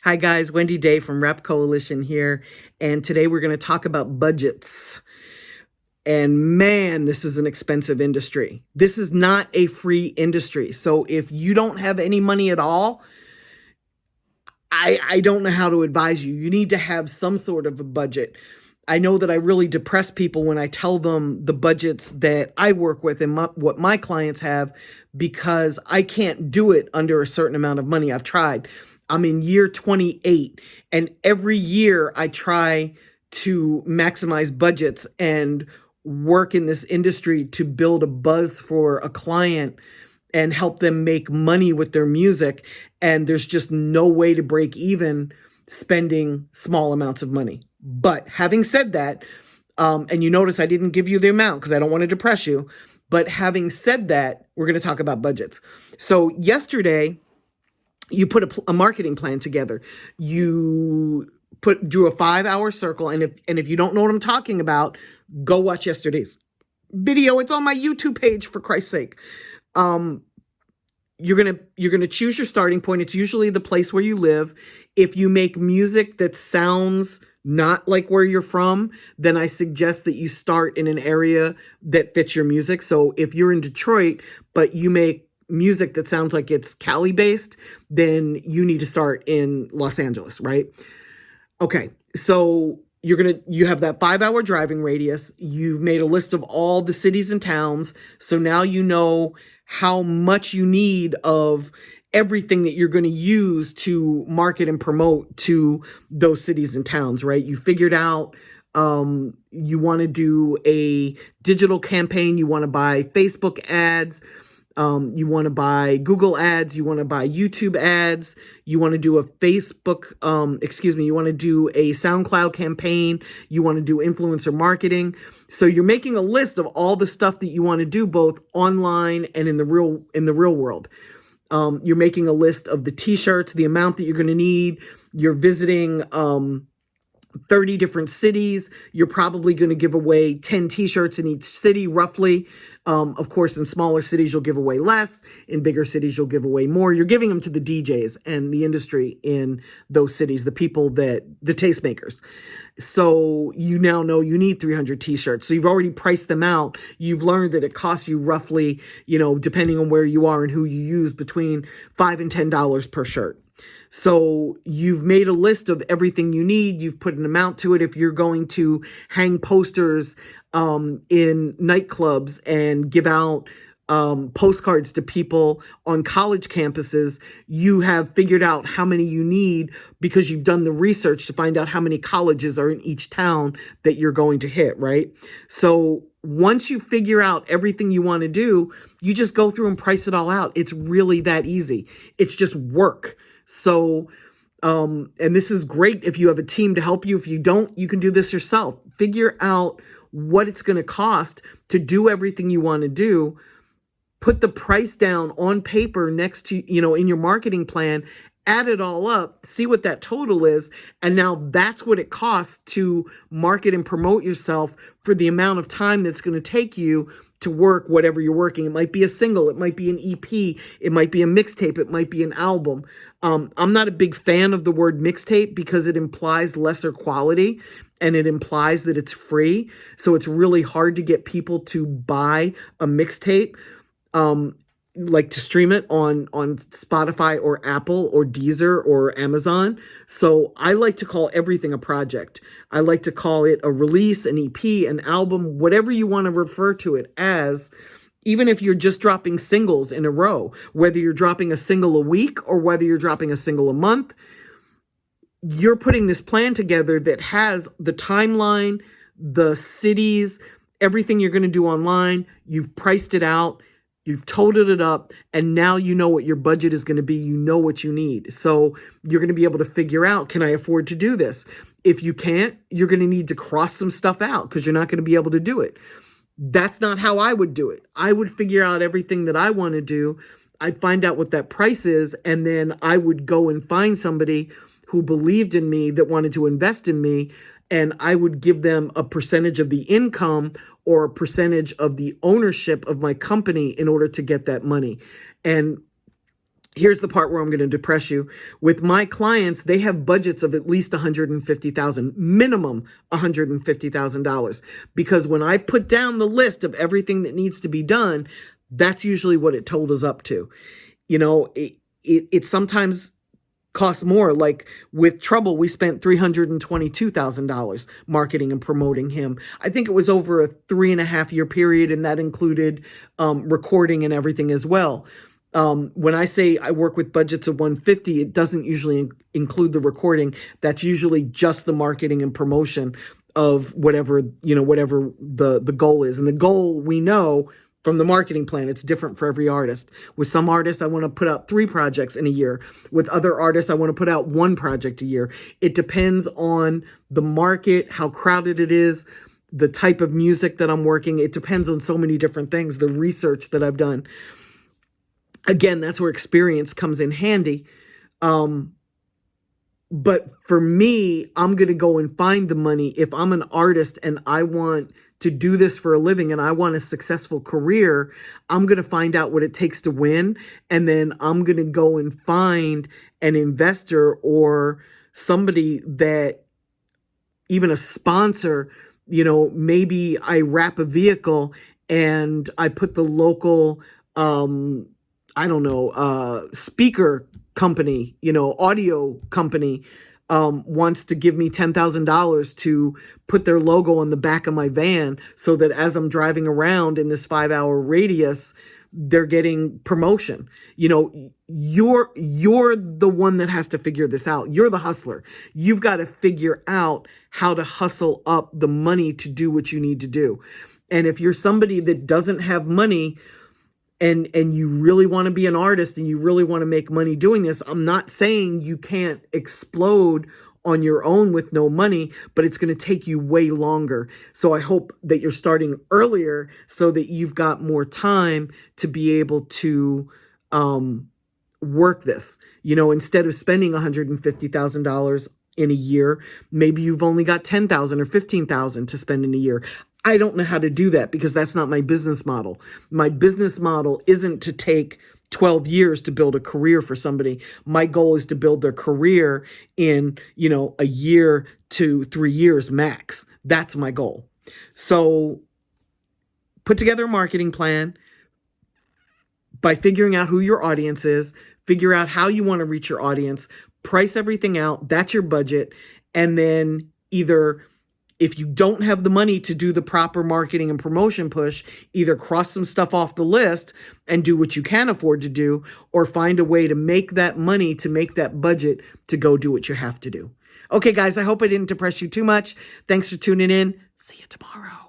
Hi guys, Wendy Day from Rep Coalition here, and today we're going to talk about budgets. And man, this is an expensive industry. This is not a free industry. So if you don't have any money at all, I don't know how to advise you. You need to have some sort of a budget. I know that I really depress people when I tell them the budgets that I work with and what my clients have, because I can't do it under a certain amount of money. I've tried. I'm in year 28, and every year I try to maximize budgets and work in this industry to build a buzz for a client and help them make money with their music. And there's just no way to break even spending small amounts of money. But having said that, and you notice I didn't give you the amount because I don't want to depress you. But having said that, we're going to talk about budgets. So yesterday, you put a marketing plan together. You drew a 5-hour circle, and if you don't know what I'm talking about, go watch yesterday's video. It's on my YouTube page, for Christ's sake. You're gonna choose your starting point. It's usually the place where you live. If you make music that sounds not like where you're from, then I suggest that you start in an area that fits your music. So if you're in Detroit, but you make music that sounds like it's Cali based, then you need to start in Los Angeles, right? Okay, so you have that 5-hour driving radius. You've made a list of all the cities and towns. So now you know how much you need of everything that you're going to use to market and promote to those cities and towns, right? You figured out you want to do a digital campaign. You want to buy Facebook ads. You want to buy Google ads, you want to buy YouTube ads, you want to do a you want to do a SoundCloud campaign, you want to do influencer marketing. So you're making a list of all the stuff that you want to do both online and in the real world. You're making a list of the t-shirts, the amount that you're going to need. You're visiting 30 different cities. You're probably going to give away 10 t-shirts in each city, roughly. Of course, in smaller cities, you'll give away less. In bigger cities, you'll give away more. You're giving them to the DJs and the industry in those cities, the tastemakers. So you now know you need 300 t-shirts. So you've already priced them out. You've learned that it costs you roughly, depending on where you are and who you use, between $5 and $10 per shirt. So you've made a list of everything you need. You've put an amount to it. If you're going to hang posters in nightclubs and give out postcards to people on college campuses, you have figured out how many you need because you've done the research to find out how many colleges are in each town that you're going to hit, right? So once you figure out everything you want to do, you just go through and price it all out. It's really that easy. It's just work. So, and this is great if you have a team to help you. If you don't, you can do this yourself. Figure out what it's going to cost to do everything you want to do. Put the price down on paper next to, in your marketing plan, add it all up, see what that total is. And now that's what it costs to market and promote yourself for the amount of time that's going to take you to work whatever you're working. It might be a single, it might be an EP, it might be a mixtape, it might be an album. I'm not a big fan of the word mixtape because it implies lesser quality and it implies that it's free. So it's really hard to get people to buy a mixtape, like to stream it on Spotify or Apple or Deezer or Amazon. So I like to call everything a project. I like to call it a release, an EP, an album, whatever you want to refer to it as. Even if you're just dropping singles in a row, whether you're dropping a single a week or whether you're dropping a single a month, you're putting this plan together that has the timeline, the cities, everything you're going to do online. You've priced it out. You've totaled it up, and now you know what your budget is going to be. You know what you need. So you're going to be able to figure out, can I afford to do this? If you can't, you're going to need to cross some stuff out because you're not going to be able to do it. That's not how I would do it. I would figure out everything that I want to do. I'd find out what that price is, and then I would go and find somebody who believed in me, that wanted to invest in me, and I would give them a percentage of the income or a percentage of the ownership of my company in order to get that money. And Here's the part where I'm going to depress you. With my clients, they have budgets of at least $150,000, minimum $150,000. Because when I put down the list of everything that needs to be done, that's usually what it totals up to. You know, it sometimes costs more. Like with Trouble, we spent $322,000 marketing and promoting him. I think it was over a 3.5 year period, and that included recording and everything as well. When I say I work with budgets of 150, it doesn't usually include the recording. That's usually just the marketing and promotion of whatever the goal is. And the goal, we know from the marketing plan, it's different for every artist. With some artists, I want to put out 3 projects in a year. With other artists, I want to put out 1 project a year. It depends on the market, how crowded it is, the type of music that I'm working. It depends on so many different things, the research that I've done. Again, that's where experience comes in handy. But for me, I'm going to go and find the money. If I'm an artist and I want to do this for a living and I want a successful career, I'm going to find out what it takes to win. And then I'm going to go and find an investor or somebody that, even a sponsor, maybe I wrap a vehicle and I put the local, speaker company, audio company, wants to give me $10,000 to put their logo on the back of my van so that as I'm driving around in this 5-hour radius, they're getting promotion. You're the one that has to figure this out. You're the hustler. You've got to figure out how to hustle up the money to do what you need to do. And if you're somebody that doesn't have money, and you really want to be an artist and you really want to make money doing this, I'm not saying you can't explode on your own with no money, but it's going to take you way longer. So I hope that you're starting earlier so that you've got more time to be able to work this. Instead of spending $150,000 in a year, maybe you've only got $10,000 or $15,000 to spend in a year. I don't know how to do that because that's not my business model. My business model isn't to take 12 years to build a career for somebody. My goal is to build their career in, a year to 3 years max. That's my goal. So put together a marketing plan by figuring out who your audience is, figure out how you want to reach your audience, price everything out. That's your budget. And then either, if you don't have the money to do the proper marketing and promotion push, either cross some stuff off the list and do what you can afford to do, or find a way to make that money, to make that budget to go do what you have to do. Okay, guys, I hope I didn't depress you too much. Thanks for tuning in. See you tomorrow.